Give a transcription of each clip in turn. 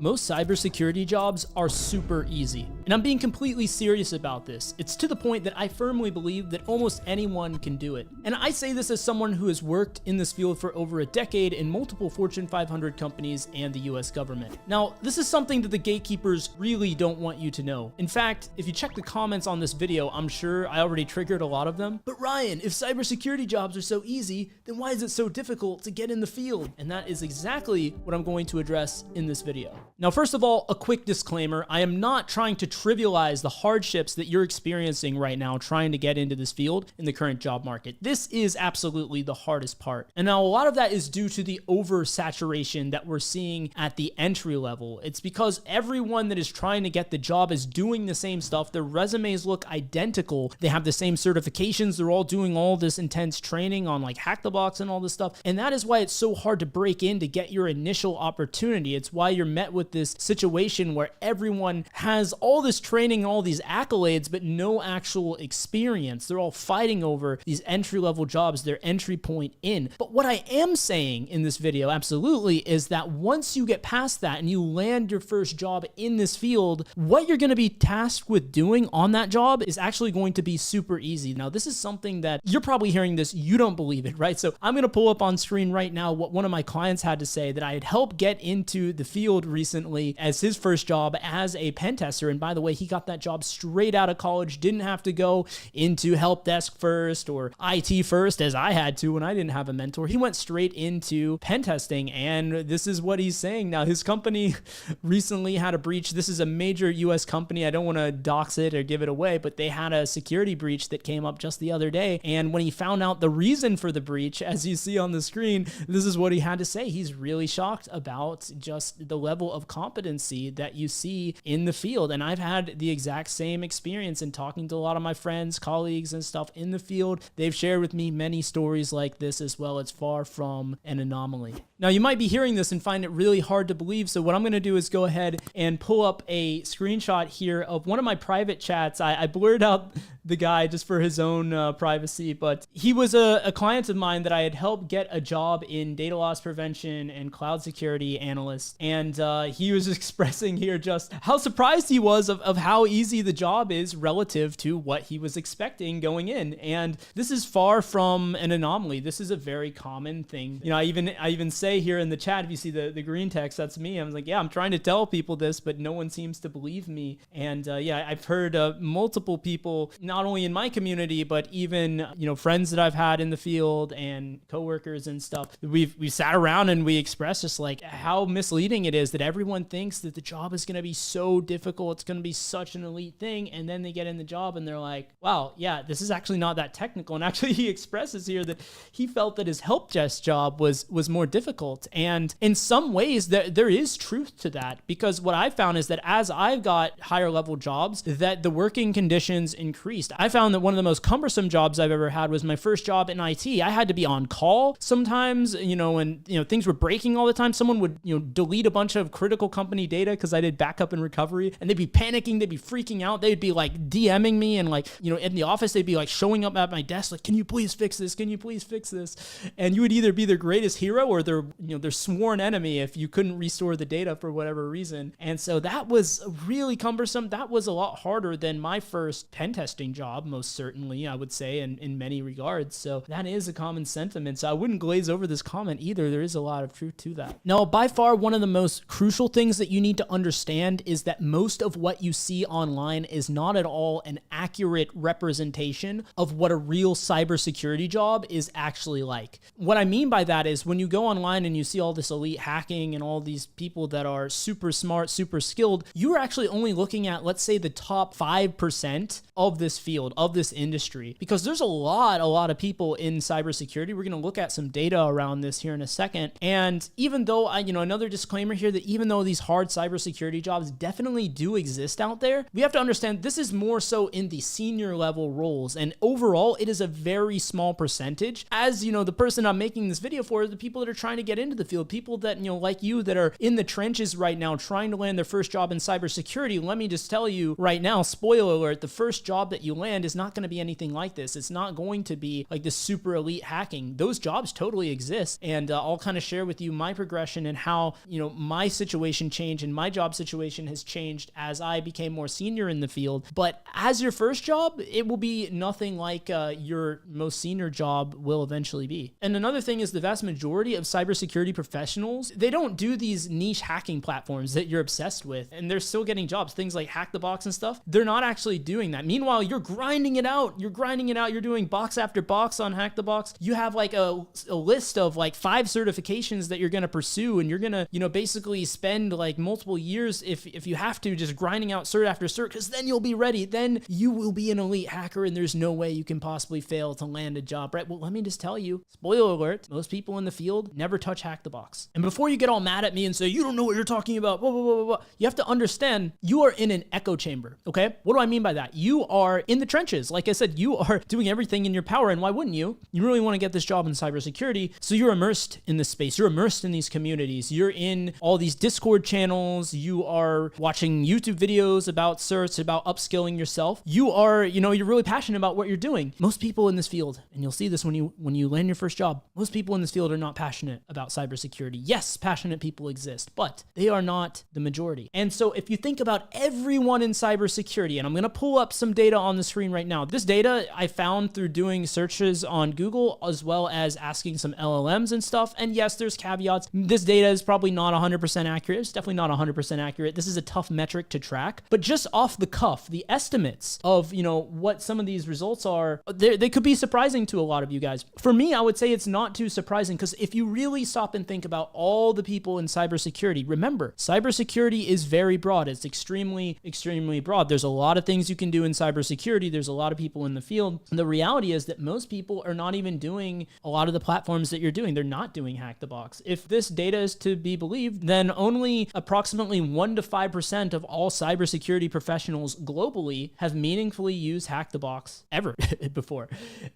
Most cybersecurity jobs are super easy, and I'm being completely serious about this. It's to the point that I firmly believe that almost anyone can do it. And I say this as someone who has worked in this field for over a decade in multiple Fortune 500 companies and the US government. Now, this is something that the gatekeepers really don't want you to know. In fact, if you check the comments on this video, I'm sure I already triggered a lot of them. But Ryan, if cybersecurity jobs are so easy, then why is it so difficult to get in the field? And that is exactly what I'm going to address in this video. Now, first of all, a quick disclaimer. I am not trying to trivialize the hardships that you're experiencing right now trying to get into this field in the current job market. This is absolutely the hardest part. And now a lot of that is due to the oversaturation that we're seeing at the entry level. It's because everyone that is trying to get the job is doing the same stuff. Their resumes look identical. They have the same certifications. They're all doing all this intense training on like Hack the Box and all this stuff. And that is why it's so hard to break in to get your initial opportunity. It's why you're met with this situation where everyone has all this training, all these accolades, but no actual experience. They're all fighting over these entry-level jobs, their entry point in. But what I am saying in this video, absolutely, is that once you get past that and you land your first job in this field, what you're going to be tasked with doing on that job is actually going to be super easy. Now, this is something that you're probably hearing this, you don't believe it, right? So I'm going to pull up on screen right now what one of my clients had to say that I had helped get into the field recently as his first job as a pen tester. And by the way, he got that job straight out of college, didn't have to go into help desk first or IT first as I had to when I didn't have a mentor. He went straight into pen testing, and this is what he's saying. Now, his company recently had a breach. This is a major US company. I don't want to dox it or give it away, but they had a security breach that came up just the other day. And when he found out the reason for the breach, as you see on the screen, this is what he had to say. He's really shocked about just the level of competency that you see in the field. And I've had the exact same experience in talking to a lot of my friends, colleagues, and stuff in the field. They've shared with me many stories like this as well. It's far from an anomaly. Now, you might be hearing this and find it really hard to believe. So what I'm going to do is go ahead and pull up a screenshot here of one of my private chats. I blurred out the guy just for his own privacy, but he was a client of mine that I had helped get a job in data loss prevention and cloud security analyst. And he was expressing here just how surprised he was of how easy the job is relative to what he was expecting going in. And this is far from an anomaly. This is a very common thing. You know, I even say here in the chat, if you see the green text, that's me. I was like, yeah, I'm trying to tell people this, but no one seems to believe me. And yeah, I've heard multiple people, not only in my community, but even, you know, friends that I've had in the field and coworkers and stuff. We've sat around and we expressed just like how misleading it is that everyone thinks that the job is going to be so difficult. It's going to be such an elite thing. And then they get in the job and they're like, wow, yeah, this is actually not that technical. And actually he expresses here that he felt that his help desk job was more difficult. And in some ways there is truth to that, because what I found is that as I've got higher level jobs, that the working conditions increased. I found that one of the most cumbersome jobs I've ever had was my first job in IT. I had to be on call sometimes, you know, and, you know, things were breaking all the time. Someone would, you know, delete a bunch of critical company data because I did backup and recovery, and they'd be panicking, they'd be freaking out. They'd be like DMing me, and like, you know, in the office, they'd be like showing up at my desk, like, can you please fix this? Can you please fix this? And you would either be their greatest hero or their, you know, their sworn enemy if you couldn't restore the data for whatever reason. And so that was really cumbersome. That was a lot harder than my first pen testing job, most certainly, I would say, in many regards. So that is a common sentiment. So I wouldn't glaze over this comment either. There is a lot of truth to that. Now, by far, one of the most crucial things that you need to understand is that most of what you see online is not at all an accurate representation of what a real cybersecurity job is actually like. What I mean by that is when you go online and you see all this elite hacking and all these people that are super smart, super skilled, you're actually only looking at, let's say, the top 5% of this field, of this industry, because there's a lot of people in cybersecurity. We're going to look at some data around this here in a second. And even though another disclaimer here, that even though these hard cybersecurity jobs definitely do exist out there, we have to understand this is more so in the senior level roles. And overall, it is a very small percentage. As you know, the person I'm making this video for, the people that are trying to get into the field, people that, you know, like you, that are in the trenches right now, trying to land their first job in cybersecurity. Let me just tell you right now, spoiler alert, the first job that you you land is not going to be anything like this. It's not going to be like this super elite hacking. Those jobs totally exist. And I'll kind of share with you my progression and how, my situation changed and my job situation has changed as I became more senior in the field. But as your first job, it will be nothing like your most senior job will eventually be. And another thing is the vast majority of cybersecurity professionals, they don't do these niche hacking platforms that you're obsessed with, and they're still getting jobs. Things like Hack the Box and stuff, they're not actually doing that. Meanwhile, you're grinding it out. You're doing box after box on Hack the Box. You have like a list of like 5 certifications that you're going to pursue, and you're going to, basically spend like multiple years if you have to, just grinding out cert after cert, because then you'll be ready. Then you will be an elite hacker, and there's no way you can possibly fail to land a job, right? Well, let me just tell you, spoiler alert, most people in the field never touch Hack the Box. And before you get all mad at me and say, you don't know what you're talking about, blah, blah, blah, blah, blah, you have to understand you are in an echo chamber, okay? What do I mean by that? You are in the trenches. Like I said, you are doing everything in your power, and why wouldn't you? You really want to get this job in cybersecurity, so you're immersed in this space. You're immersed in these communities. You're in all these Discord channels. You are watching YouTube videos about certs, about upskilling yourself. You are, you're really passionate about what you're doing. Most people in this field, and you'll see this when you land your first job, most people in this field are not passionate about cybersecurity. Yes, passionate people exist, but they are not the majority. And so if you think about everyone in cybersecurity, and I'm going to pull up some data on the screen right now. This data I found through doing searches on Google, as well as asking some LLMs and stuff. And yes, there's caveats. This data is probably not 100% accurate. It's definitely not 100% accurate. This is a tough metric to track, but just off the cuff, the estimates of, what some of these results are, they could be surprising to a lot of you guys. For me, I would say it's not too surprising, because if you really stop and think about all the people in cybersecurity, remember, cybersecurity is very broad. It's extremely, extremely broad. There's a lot of things you can do in cybersecurity. There's a lot of people in the field. And the reality is that most people are not even doing a lot of the platforms that you're doing. They're not doing Hack the Box. If this data is to be believed, then only approximately 1 to 5% of all cybersecurity professionals globally have meaningfully used Hack the Box ever before.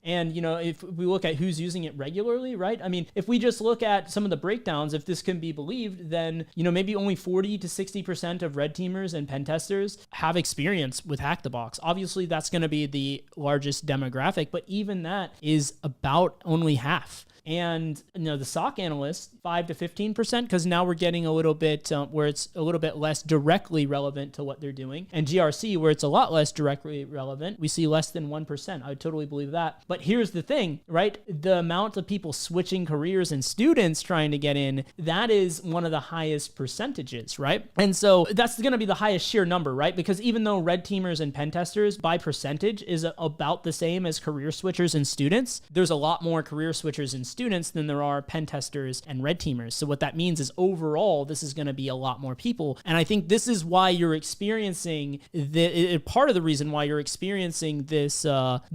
And, if we look at who's using it regularly, right? I mean, if we just look at some of the breakdowns, if this can be believed, then, maybe only 40 to 60% of red teamers and pen testers have experience with Hack the Box. Obviously, that's going to be the largest demographic, but even that is about only half. And the SOC analysts, 5 to 15%, because now we're getting a little bit where it's a little bit less directly relevant to what they're doing. And GRC, where it's a lot less directly relevant, we see less than 1%. I would totally believe that. But here's the thing, right? The amount of people switching careers and students trying to get in, that is one of the highest percentages, right? And so that's going to be the highest sheer number, right? Because even though red teamers and pen testers by percentage is about the same as career switchers and students, there's a lot more career switchers and students than there are pen testers and red teamers. So what that means is overall, this is going to be a lot more people. And I think this is why you're experiencing part of the reason why you're experiencing this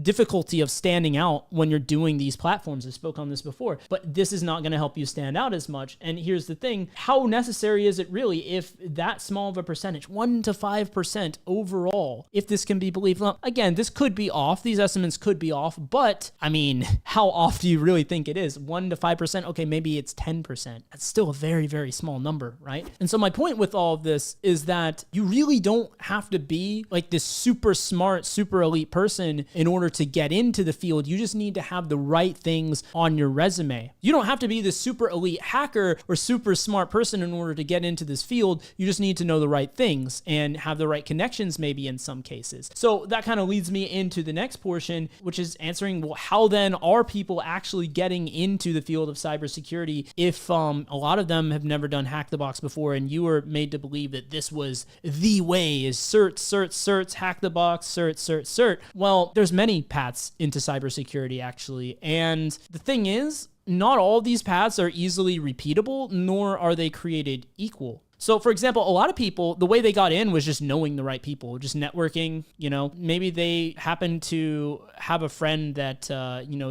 difficulty of standing out when you're doing these platforms. I spoke on this before, but this is not going to help you stand out as much. And here's the thing, how necessary is it really if that small of a percentage, 1 to 5% overall, if this can be believed? Well, again, this could be off. These estimates could be off, but I mean, how off do you really think it is? 1 to 5%? Okay, maybe it's 10%. That's still a very, very small number, right? And so my point with all of this is that you really don't have to be like this super smart, super elite person in order to get into the field. You just need to have the right things on your resume. You don't have to be this super elite hacker or super smart person in order to get into this field. You just need to know the right things and have the right connections maybe in some cases. So that kind of leads me into the next portion, which is answering, well, how then are people actually getting into the field of cybersecurity if a lot of them have never done Hack the Box before, and you were made to believe that this was the way, is certs, Hack the Box, cert. Well, there's many paths into cybersecurity actually. And the thing is, not all these paths are easily repeatable, nor are they created equal. So for example, a lot of people, the way they got in was just knowing the right people, just networking, maybe they happened to have a friend that,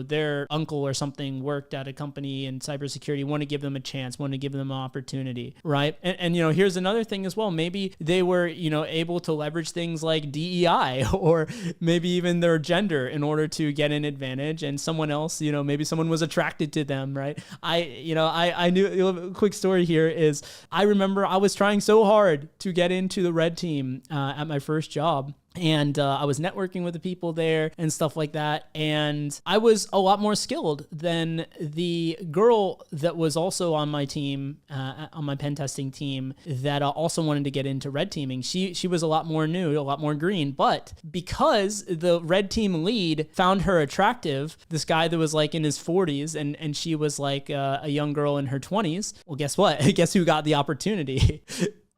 their uncle or something worked at a company in cybersecurity, want to give them a chance, want to give them an opportunity, right? And here's another thing as well. Maybe they were, able to leverage things like DEI or maybe even their gender in order to get an advantage, and someone else, maybe someone was attracted to them, right? I knew, a quick story here is I remember I was trying so hard to get into the red team at my first job. and I was networking with the people there and stuff like that. And I was a lot more skilled than the girl that was also on my team, on my pen testing team, that also wanted to get into red teaming. She was a lot more new, a lot more green. But because the red team lead found her attractive, this guy that was like in his 40s, and she was like a young girl in her 20s, well, guess what? Guess who got the opportunity?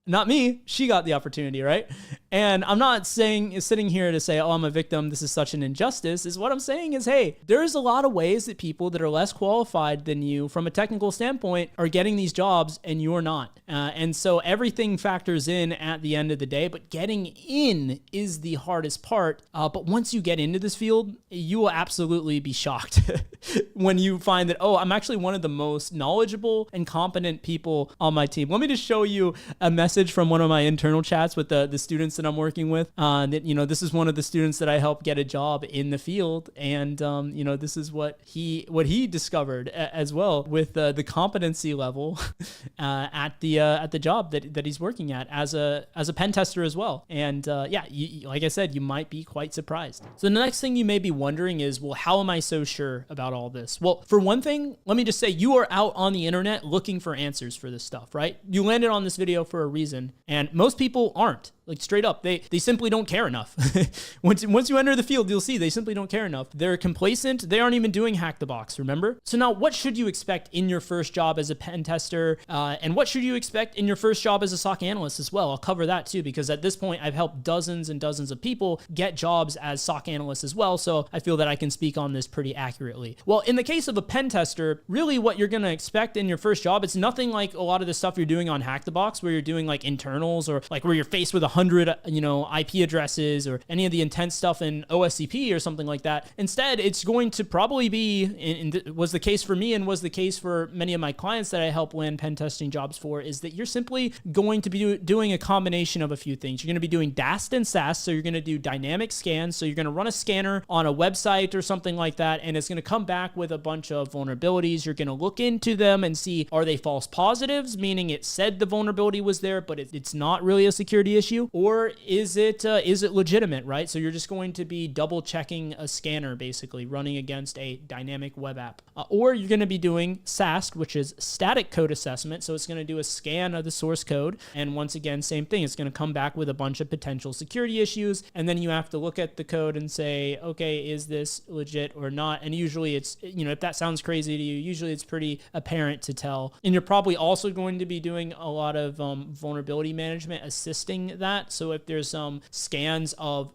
Not me. She got the opportunity, right? And I'm not sitting here to say, oh, I'm a victim, this is such an injustice. Is what I'm saying is, hey, there's a lot of ways that people that are less qualified than you from a technical standpoint are getting these jobs and you're not. And so everything factors in at the end of the day, but getting in is the hardest part. But once you get into this field, you will absolutely be shocked when you find that, oh, I'm actually one of the most knowledgeable and competent people on my team. Let me just show you a message from one of my internal chats with the students that I'm working with. That, this is one of the students that I helped get a job in the field. And, this is what he discovered as well with the competency level at the job that he's working at as a pen tester as well. And like I said, you might be quite surprised. So the next thing you may be wondering is, well, how am I so sure about all this? Well, for one thing, let me just say you are out on the internet looking for answers for this stuff, right? You landed on this video for a reason, and most people aren't. Like straight up, they simply don't care enough. Once you enter the field, you'll see they simply don't care enough. They're complacent. They aren't even doing hack the box, remember? So now what should you expect in your first job as a pen tester? And what should you expect in your first job as a SOC analyst as well? I'll cover that too, because at this point I've helped dozens and dozens of people get jobs as SOC analysts as well. So I feel that I can speak on this pretty accurately. Well, in the case of a pen tester, really what you're going to expect in your first job, it's nothing like a lot of the stuff you're doing on hack the box, where you're doing like internals, or like where you're faced with 100, IP addresses, or any of the intense stuff in OSCP or something like that. Instead, it's going to probably be, was the case for me and was the case for many of my clients that I help land pen testing jobs for, is that you're simply going to be doing a combination of a few things. You're going to be doing DAST and SAST, so you're going to do dynamic scans. So you're going to run a scanner on a website or something like that, and it's going to come back with a bunch of vulnerabilities. You're going to look into them and see, are they false positives, meaning it said the vulnerability was there, but it's not really a security issue, or is it legitimate, right? So you're just going to be double checking a scanner, basically running against a dynamic web app. Or you're going to be doing SAST, which is static code assessment. So it's going to do a scan of the source code. And once again, same thing. It's going to come back with a bunch of potential security issues. And then you have to look at the code and say, okay, is this legit or not? And usually it's, if that sounds crazy to you, usually it's pretty apparent to tell. And you're probably also going to be doing a lot of vulnerability management, assisting that. So if there's some scans of,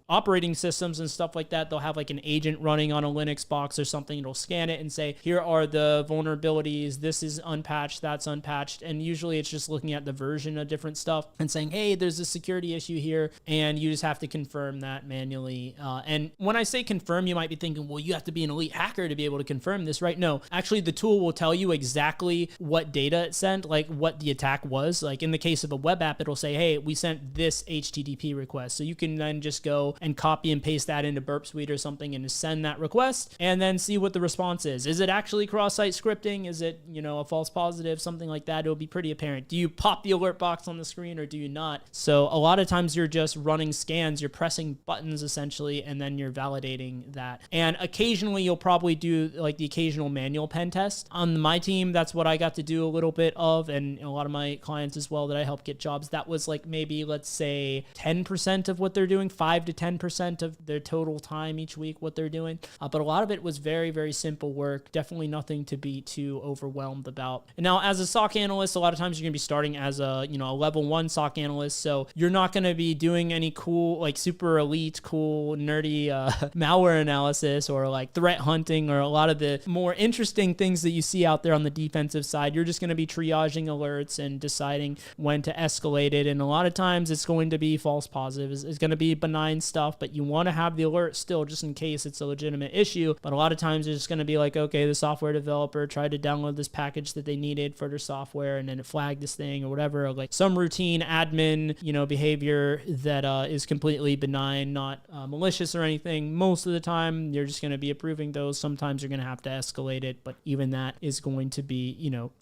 operating systems and stuff like that, they'll have like an agent running on a Linux box or something. It'll scan it and say, here are the vulnerabilities. This is unpatched, that's unpatched. And usually it's just looking at the version of different stuff and saying, hey, there's a security issue here. And you just have to confirm that manually. And when I say confirm, you might be thinking, well, you have to be an elite hacker to be able to confirm this, right? No, actually the tool will tell you exactly what data it sent, like what the attack was. Like in the case of a web app, it'll say, hey, we sent this HTTP request. So you can then just go and copy and paste that into Burp Suite or something and just send that request and then see what the response is. Is it actually cross-site scripting? Is it, a false positive, something like that? It'll be pretty apparent. Do you pop the alert box on the screen or do you not? So a lot of times you're just running scans, you're pressing buttons essentially, and then you're validating that. And occasionally you'll probably do like the occasional manual pen test. On my team, that's what I got to do a little bit of, and a lot of my clients as well that I help get jobs. That was like maybe, let's say 10% of what they're doing, 5 to 10% of their total time each week, what they're doing. But a lot of it was very, very simple work. Definitely nothing to be too overwhelmed about. And now as a SOC analyst, a lot of times you're going to be starting as a level 1 SOC analyst. So you're not going to be doing any cool, like super elite, cool, nerdy malware analysis or like threat hunting or a lot of the more interesting things that you see out there on the defensive side. You're just going to be triaging alerts and deciding when to escalate it. And a lot of times it's going to be false positive. It's going to be benign stuff, but you want to have the alert still just in case it's a legitimate issue. But a lot of times it's going to be like, okay, the software developer tried to download this package that they needed for their software and then it flagged this thing or whatever, or like some routine admin, behavior that is completely benign, not malicious or anything. Most of the time, you're just going to be approving those. Sometimes you're going to have to escalate it, but even that is going to be,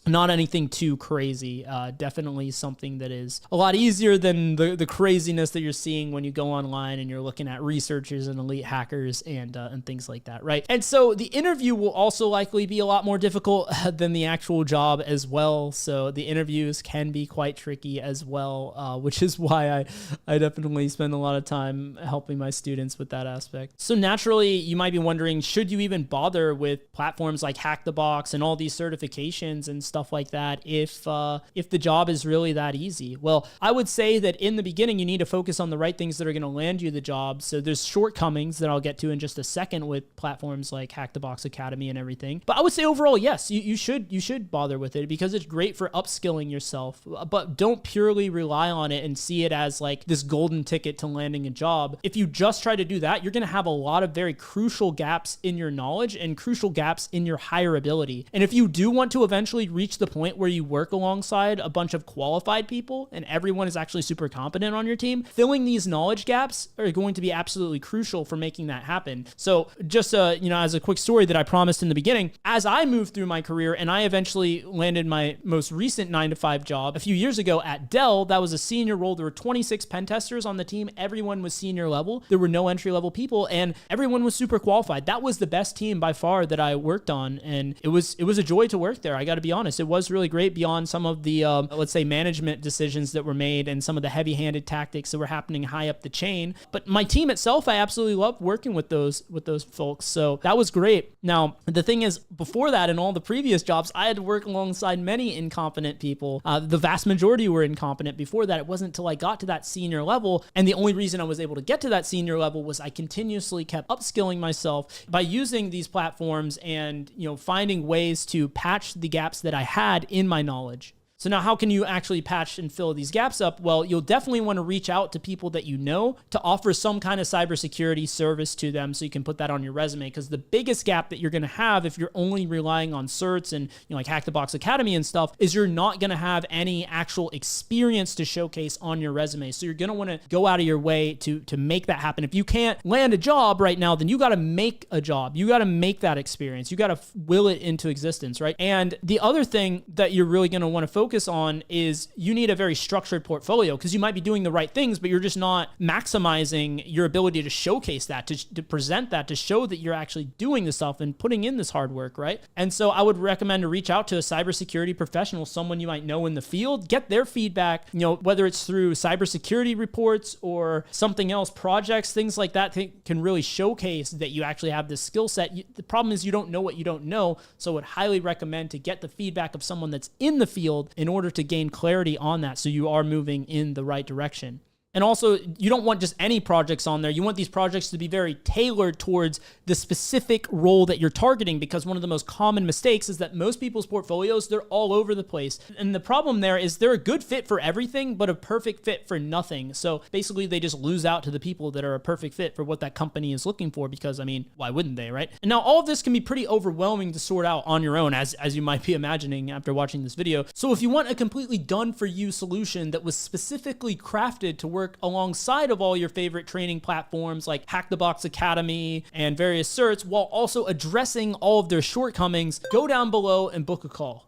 not anything too crazy. Definitely something that is a lot easier than than the craziness that you're seeing when you go online and you're looking at researchers and elite hackers and things like that, right? And so the interview will also likely be a lot more difficult than the actual job as well. So the interviews can be quite tricky as well, which is why I definitely spend a lot of time helping my students with that aspect. So naturally, you might be wondering, should you even bother with platforms like Hack the Box and all these certifications and stuff like that if the job is really that easy? Well, I would say that in the beginning, you need to focus on the right things that are going to land you the job. So there's shortcomings that I'll get to in just a second with platforms like Hack the Box Academy and everything. But I would say overall, yes, you should bother with it because it's great for upskilling yourself, but don't purely rely on it and see it as like this golden ticket to landing a job. If you just try to do that, you're going to have a lot of very crucial gaps in your knowledge and crucial gaps in your hireability. And if you do want to eventually reach the point where you work alongside a bunch of qualified people and everyone is actually super competent on your team, filling these knowledge gaps are going to be absolutely crucial for making that happen. So just as a quick story that I promised in the beginning, as I moved through my career and I eventually landed my most recent 9-to-5 job a few years ago at Dell, that was a senior role. There were 26 pen testers on the team. Everyone was senior level. There were no entry level people and everyone was super qualified. That was the best team by far that I worked on. And it was a joy to work there. I got to be honest. It was really great beyond some of the, let's say, management decisions that were made and some of the heavy-handed tactics that were happening high up the chain. But my team itself, I absolutely loved working with those folks. So that was great. Now, the thing is, before that, in all the previous jobs, I had to work alongside many incompetent people. The vast majority were incompetent. Before that, it wasn't until I got to that senior level. And the only reason I was able to get to that senior level was I continuously kept upskilling myself by using these platforms and, finding ways to patch the gaps that I had in my knowledge. So now how can you actually patch and fill these gaps up? Well, you'll definitely want to reach out to people that you know to offer some kind of cybersecurity service to them so you can put that on your resume, because the biggest gap that you're going to have if you're only relying on certs and like Hack the Box Academy and stuff is you're not going to have any actual experience to showcase on your resume. So you're going to want to go out of your way to make that happen. If you can't land a job right now, then you got to make a job. You got to make that experience. You got to will it into existence, right? And the other thing that you're really going to want to focus on is you need a very structured portfolio, because you might be doing the right things, but you're just not maximizing your ability to showcase that, to present that, to show that you're actually doing this stuff and putting in this hard work, right? And so I would recommend to reach out to a cybersecurity professional, someone you might know in the field, get their feedback, whether it's through cybersecurity reports or something else, projects, things like that can really showcase that you actually have this skill set. The problem is you don't know what you don't know. So I would highly recommend to get the feedback of someone that's in the field in order to gain clarity on that so you are moving in the right direction. And also, you don't want just any projects on there. You want these projects to be very tailored towards the specific role that you're targeting, because one of the most common mistakes is that most people's portfolios, they're all over the place. And the problem there is they're a good fit for everything, but a perfect fit for nothing. So basically, they just lose out to the people that are a perfect fit for what that company is looking for, because, why wouldn't they, right? And now all of this can be pretty overwhelming to sort out on your own, as you might be imagining after watching this video. So if you want a completely done-for-you solution that was specifically crafted to work alongside of all your favorite training platforms like Hack the Box Academy and various certs, while also addressing all of their shortcomings, go down below and book a call.